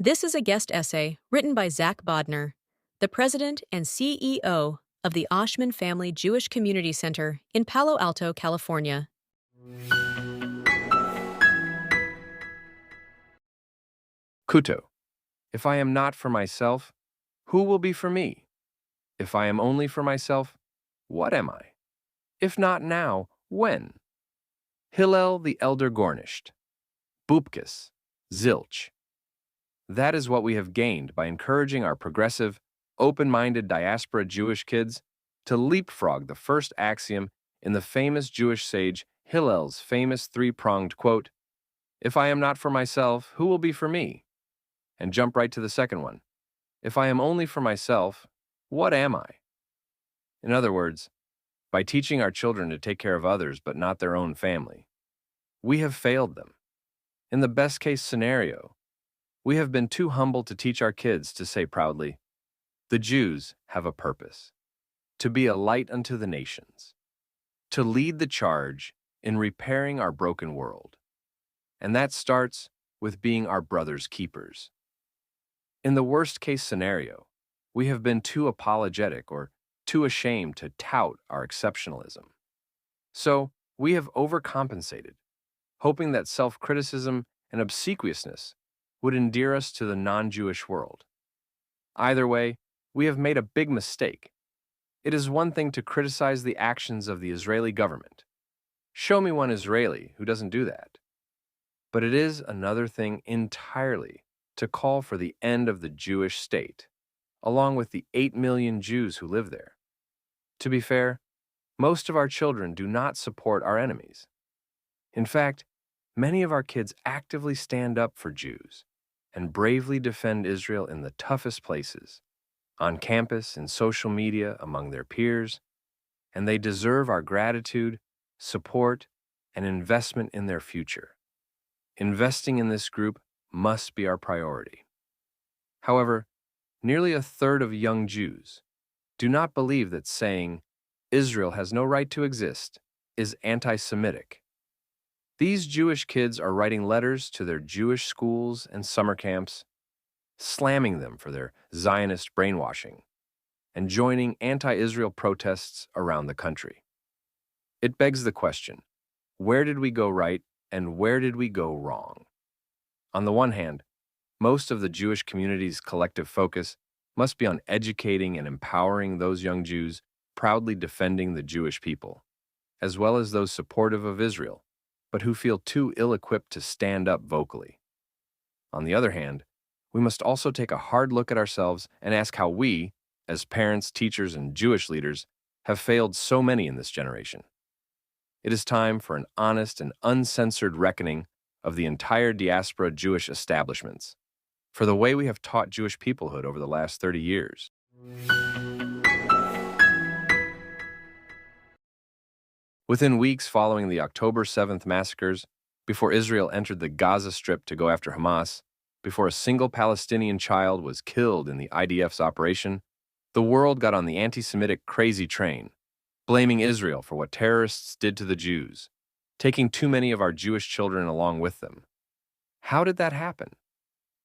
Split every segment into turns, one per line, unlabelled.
This is a guest essay written by Zach Bodner, the president and CEO of the Oshman Family Jewish Community Center in Palo Alto, California.
Kuto. If I am not for myself, who will be for me? If I am only for myself, what am I? If not now, when? Hillel the Elder Gornished. Bupkis. Zilch. That is what we have gained by encouraging our progressive, open-minded diaspora Jewish kids to leapfrog the first axiom in the famous Jewish sage Hillel's famous three-pronged quote, "If I am not for myself, who will be for me?" And jump right to the second one. If I am only for myself, what am I? In other words, by teaching our children to take care of others but not their own family, we have failed them. In the best-case scenario, we have been too humble to teach our kids to say proudly, "The Jews have a purpose, to be a light unto the nations, to lead the charge in repairing our broken world." And that starts with being our brother's keepers. In the worst-case scenario, we have been too apologetic or too ashamed to tout our exceptionalism. So, we have overcompensated, hoping that self-criticism and obsequiousness would endear us to the non-Jewish world. Either way, we have made a big mistake. It is one thing to criticize the actions of the Israeli government. Show me one Israeli who doesn't do that. But it is another thing entirely to call for the end of the Jewish state, along with the 8 million Jews who live there. To be fair, most of our children do not support our enemies. In fact, many of our kids actively stand up for Jews and bravely defend Israel in the toughest places, on campus, in social media, among their peers, and they deserve our gratitude, support, and investment in their future. Investing in this group must be our priority. However, nearly a third of young Jews do not believe that saying Israel has no right to exist is anti-Semitic. These Jewish kids are writing letters to their Jewish schools and summer camps, slamming them for their Zionist brainwashing, and joining anti-Israel protests around the country. It begs the question, where did we go right and where did we go wrong? On the one hand, most of the Jewish community's collective focus must be on educating and empowering those young Jews proudly defending the Jewish people, as well as those supportive of Israel, but who feel too ill-equipped to stand up vocally. On the other hand, we must also take a hard look at ourselves and ask how we, as parents, teachers, and Jewish leaders, have failed so many in this generation. It is time for an honest and uncensored reckoning of the entire diaspora Jewish establishments, for the way we have taught Jewish peoplehood over the last 30 years. Within weeks following the October 7th massacres, before Israel entered the Gaza Strip to go after Hamas, before a single Palestinian child was killed in the IDF's operation, the world got on the anti-Semitic crazy train, blaming Israel for what terrorists did to the Jews, taking too many of our Jewish children along with them. How did that happen?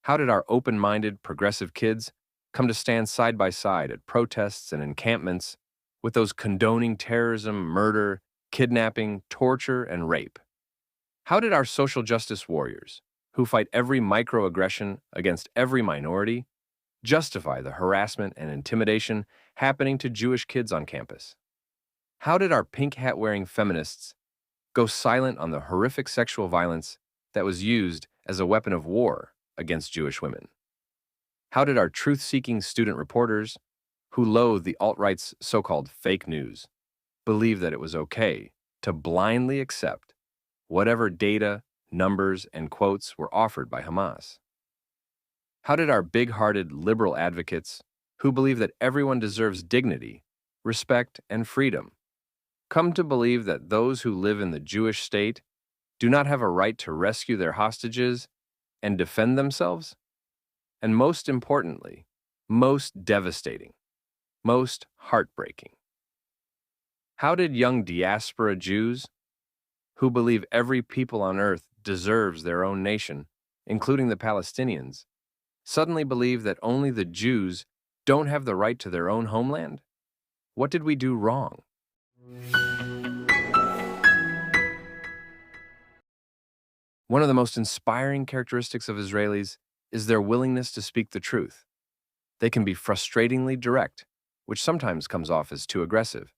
How did our open-minded, progressive kids come to stand side by side at protests and encampments with those condoning terrorism, murder, kidnapping, torture, and rape? How did our social justice warriors, who fight every microaggression against every minority, justify the harassment and intimidation happening to Jewish kids on campus? How did our pink hat-wearing feminists go silent on the horrific sexual violence that was used as a weapon of war against Jewish women? How did our truth-seeking student reporters, who loathe the alt-right's so-called fake news, believe that it was okay to blindly accept whatever data, numbers, and quotes were offered by Hamas? How did our big-hearted liberal advocates, who believe that everyone deserves dignity, respect, and freedom, come to believe that those who live in the Jewish state do not have a right to rescue their hostages and defend themselves? And most importantly, most devastating, most heartbreaking, how did young diaspora Jews, who believe every people on earth deserves their own nation, including the Palestinians, Suddenly believe that only the Jews don't have the right to their own homeland? What did we do wrong? One of the most inspiring characteristics of Israelis is their willingness to speak the truth. They can be frustratingly direct, which sometimes comes off as too aggressive,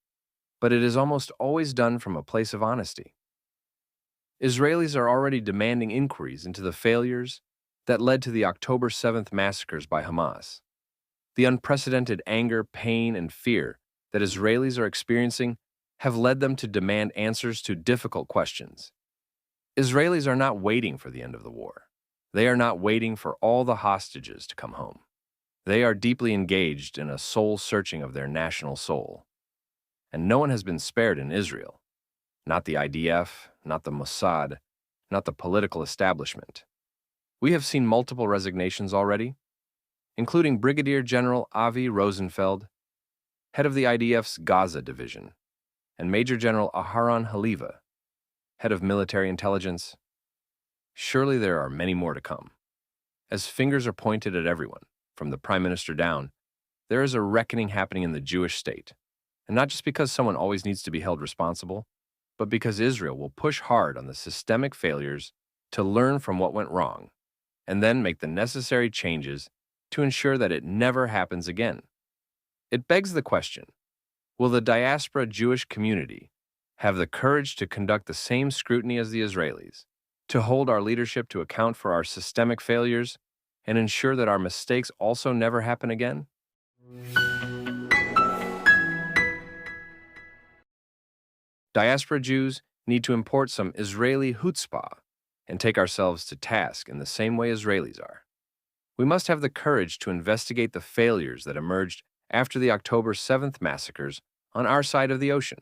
but it is almost always done from a place of honesty. Israelis are already demanding inquiries into the failures that led to the October 7th massacres by Hamas. The unprecedented anger, pain, and fear that Israelis are experiencing have led them to demand answers to difficult questions. Israelis are not waiting for the end of the war. They are not waiting for all the hostages to come home. They are deeply engaged in a soul-searching of their national soul. And no one has been spared in Israel. Not the IDF, not the Mossad, not the political establishment. We have seen multiple resignations already, including Brigadier General Avi Rosenfeld, head of the IDF's Gaza division, and Major General Aharon Haliva, head of military intelligence. Surely there are many more to come. As fingers are pointed at everyone, from the Prime Minister down, there is a reckoning happening in the Jewish state. And not just because someone always needs to be held responsible, but because Israel will push hard on the systemic failures to learn from what went wrong, and then make the necessary changes to ensure that it never happens again. It begs the question, will the diaspora Jewish community have the courage to conduct the same scrutiny as the Israelis, to hold our leadership to account for our systemic failures, and ensure that our mistakes also never happen again? Diaspora Jews need to import some Israeli chutzpah and take ourselves to task in the same way Israelis are. We must have the courage to investigate the failures that emerged after the October 7th massacres on our side of the ocean,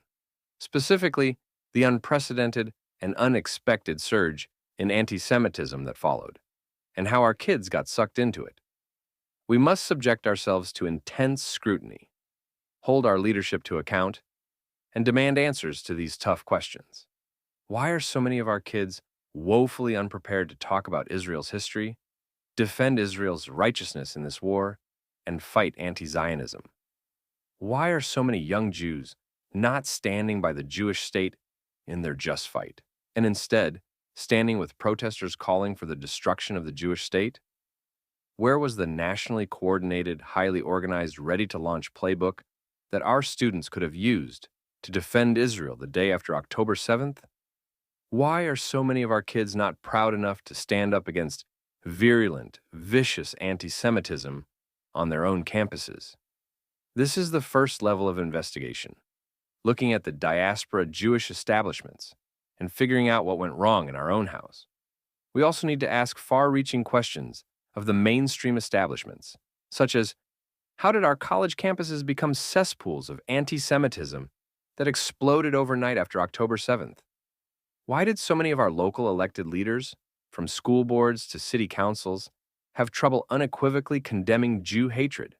specifically the unprecedented and unexpected surge in anti-Semitism that followed, and how our kids got sucked into it. We must subject ourselves to intense scrutiny, hold our leadership to account, and demand answers to these tough questions. Why are so many of our kids woefully unprepared to talk about Israel's history, defend Israel's righteousness in this war, and fight anti-Zionism? Why are so many young Jews not standing by the Jewish state in their just fight, and instead standing with protesters calling for the destruction of the Jewish state? Where was the nationally coordinated, highly organized, ready-to-launch playbook that our students could have used to defend Israel the day after October 7th? Why are so many of our kids not proud enough to stand up against virulent, vicious anti-Semitism on their own campuses? This is the first level of investigation, looking at the diaspora Jewish establishments and figuring out what went wrong in our own house. We also need to ask far-reaching questions of the mainstream establishments, such as, how did our college campuses become cesspools of anti-Semitism that exploded overnight after October 7th? Why did so many of our local elected leaders, from school boards to city councils, have trouble unequivocally condemning Jew hatred?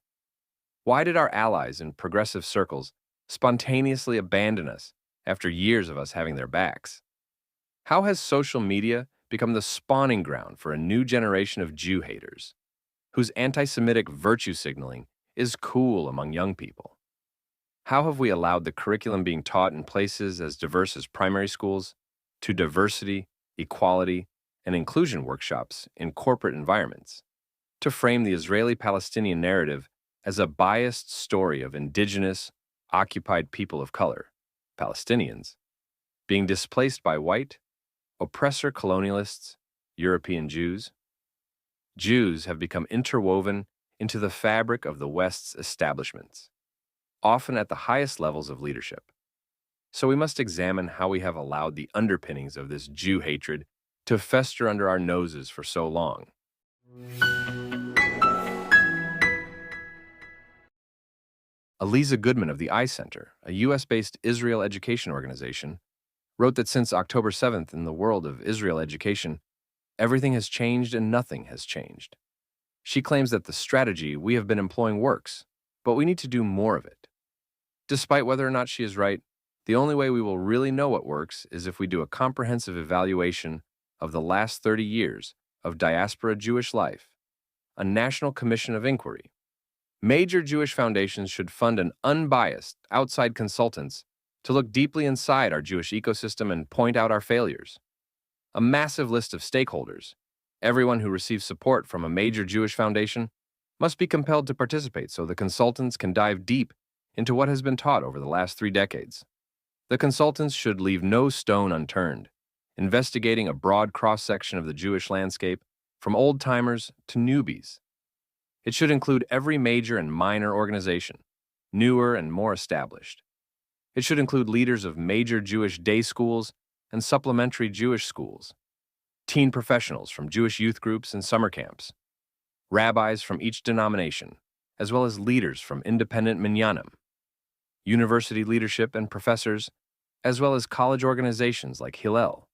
Why did our allies in progressive circles spontaneously abandon us after years of us having their backs? How has social media become the spawning ground for a new generation of Jew haters, whose anti-Semitic virtue signaling is cool among young people? How have we allowed the curriculum being taught in places as diverse as primary schools to diversity, equality, and inclusion workshops in corporate environments, to frame the Israeli-Palestinian narrative as a biased story of indigenous, occupied people of color, Palestinians, being displaced by white, oppressor colonialists, European Jews? Jews have become interwoven into the fabric of the West's establishments, often at the highest levels of leadership. So we must examine how we have allowed the underpinnings of this Jew hatred to fester under our noses for so long. Eliza Goodman of the I-Center, a U.S.-based Israel education organization, wrote that since October 7th in the world of Israel education, everything has changed and nothing has changed. She claims that the strategy we have been employing works, but we need to do more of it. Despite whether or not she is right, the only way we will really know what works is if we do a comprehensive evaluation of the last 30 years of diaspora Jewish life, a national commission of inquiry. Major Jewish foundations should fund an unbiased, outside consultants to look deeply inside our Jewish ecosystem and point out our failures. A massive list of stakeholders, everyone who receives support from a major Jewish foundation, must be compelled to participate so the consultants can dive deep into what has been taught over the last 3 decades. The consultants should leave no stone unturned, investigating a broad cross-section of the Jewish landscape, from old-timers to newbies. It should include every major and minor organization, newer and more established. It should include leaders of major Jewish day schools and supplementary Jewish schools, teen professionals from Jewish youth groups and summer camps, rabbis from each denomination, as well as leaders from independent minyanim, university leadership and professors, as well as college organizations like Hillel.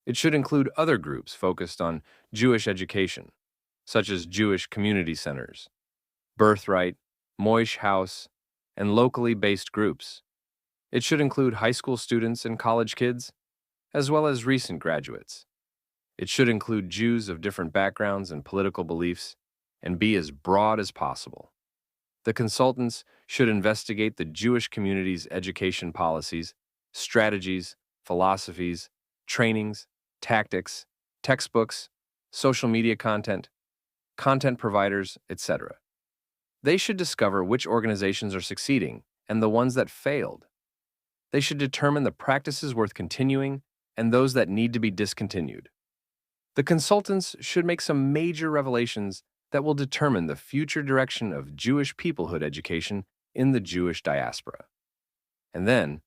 It should include other groups focused on Jewish education, such as Jewish community centers, Birthright, Moish House, and locally based groups. It should include high school students and college kids, as well as recent graduates. It should include Jews of different backgrounds and political beliefs, and be as broad as possible. The consultants should investigate the Jewish community's education policies, strategies, philosophies, trainings, tactics, textbooks, social media content providers, etc. They should discover which organizations are succeeding and the ones that failed. They should determine the practices worth continuing and those that need to be discontinued. The consultants should make some major revelations that will determine the future direction of Jewish peoplehood education in the Jewish diaspora. And then,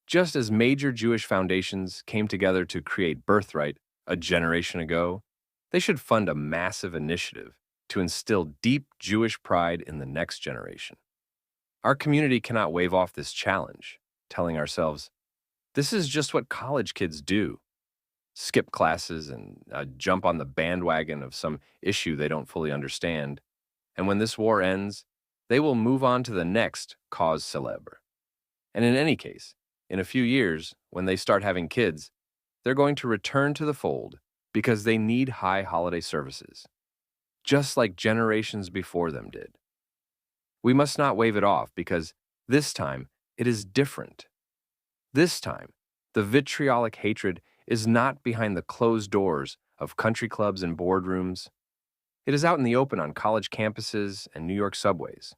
just as major Jewish foundations came together to create Birthright a generation ago, they should fund a massive initiative to instill deep Jewish pride in the next generation. Our community cannot wave off this challenge, telling ourselves, this is just what college kids do. Skip classes and jump on the bandwagon of some issue they don't fully understand. And when this war ends, they will move on to the next cause célèbre. And in any case, in a few years, when they start having kids, they're going to return to the fold because they need high holiday services, just like generations before them did. We must not wave it off because this time it is different. This time, the vitriolic hatred is not behind the closed doors of country clubs and boardrooms. It is out in the open on college campuses and New York subways.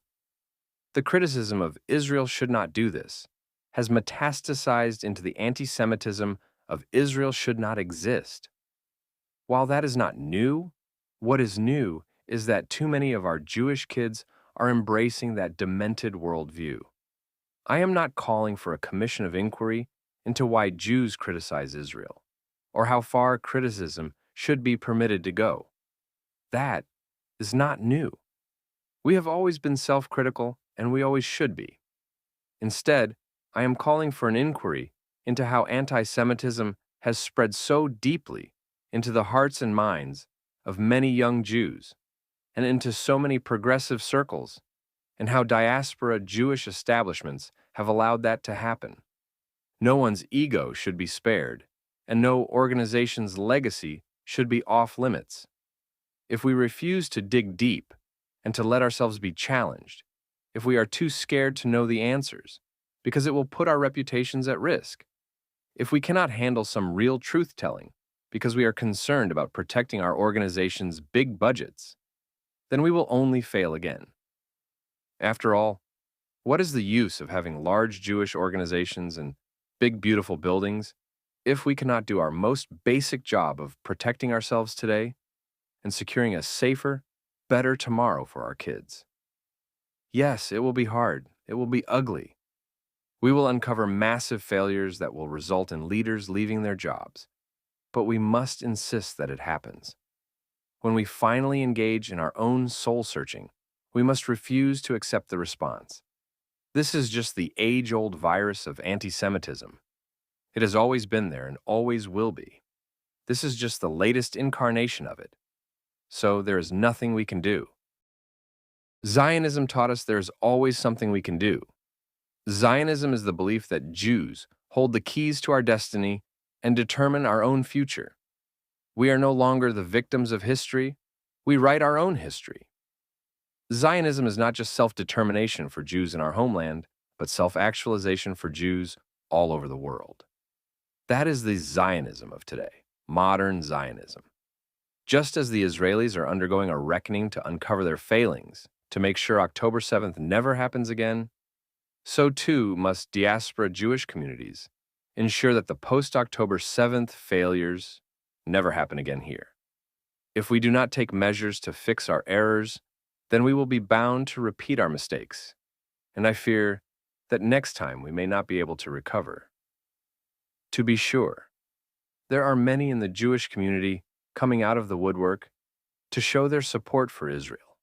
The criticism of Israel should not do this has metastasized into the anti-Semitism of Israel should not exist. While that is not new, what is new is that too many of our Jewish kids are embracing that demented worldview. I am not calling for a commission of inquiry into why Jews criticize Israel, or how far criticism should be permitted to go. That is not new. We have always been self-critical, and we always should be. Instead, I am calling for an inquiry into how anti-Semitism has spread so deeply into the hearts and minds of many young Jews, and into so many progressive circles, and how diaspora Jewish establishments have allowed that to happen. No one's ego should be spared, and no organization's legacy should be off limits. If we refuse to dig deep and to let ourselves be challenged, if we are too scared to know the answers, because it will put our reputations at risk, if we cannot handle some real truth-telling because we are concerned about protecting our organization's big budgets, then we will only fail again. After all, what is the use of having large Jewish organizations and big, beautiful buildings if we cannot do our most basic job of protecting ourselves today and securing a safer, better tomorrow for our kids? Yes, it will be hard. It will be ugly. We will uncover massive failures that will result in leaders leaving their jobs, but we must insist that it happens. When we finally engage in our own soul-searching, we must refuse to accept the response. This is just the age-old virus of anti-Semitism. It has always been there and always will be. This is just the latest incarnation of it. So there is nothing we can do. Zionism taught us there is always something we can do. Zionism is the belief that Jews hold the keys to our destiny and determine our own future. We are no longer the victims of history, We write our own history. Zionism is not just self-determination for Jews in our homeland, but self-actualization for Jews all over the world. That is the Zionism of today, modern Zionism. Just as the Israelis are undergoing a reckoning to uncover their failings, to make sure October 7th never happens again, so too must diaspora Jewish communities ensure that the post-October 7th failures never happen again here. If we do not take measures to fix our errors, then we will be bound to repeat our mistakes, and I fear that next time we may not be able to recover. To be sure, there are many in the Jewish community coming out of the woodwork to show their support for Israel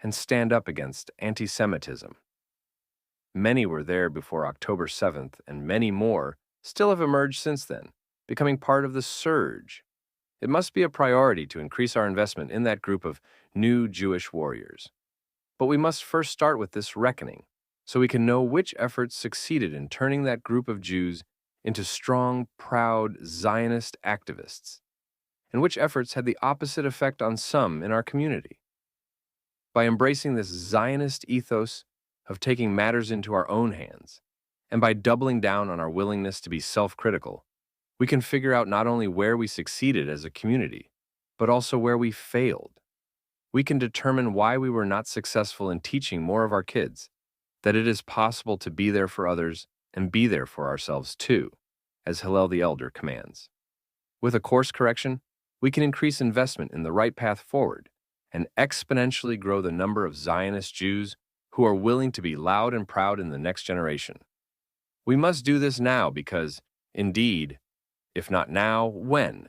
and stand up against anti-Semitism. Many were there before October 7th, and many more still have emerged since then, becoming part of the surge. It must be a priority to increase our investment in that group of new Jewish warriors. But we must first start with this reckoning, so we can know which efforts succeeded in turning that group of Jews into strong, proud Zionist activists, and which efforts had the opposite effect on some in our community. By embracing this Zionist ethos of taking matters into our own hands, and by doubling down on our willingness to be self-critical, we can figure out not only where we succeeded as a community, but also where we failed. We can determine why we were not successful in teaching more of our kids that it is possible to be there for others and be there for ourselves too, as Hillel the Elder commands. With a course correction, we can increase investment in the right path forward and exponentially grow the number of Zionist Jews who are willing to be loud and proud in the next generation. We must do this now because, indeed, if not now, when?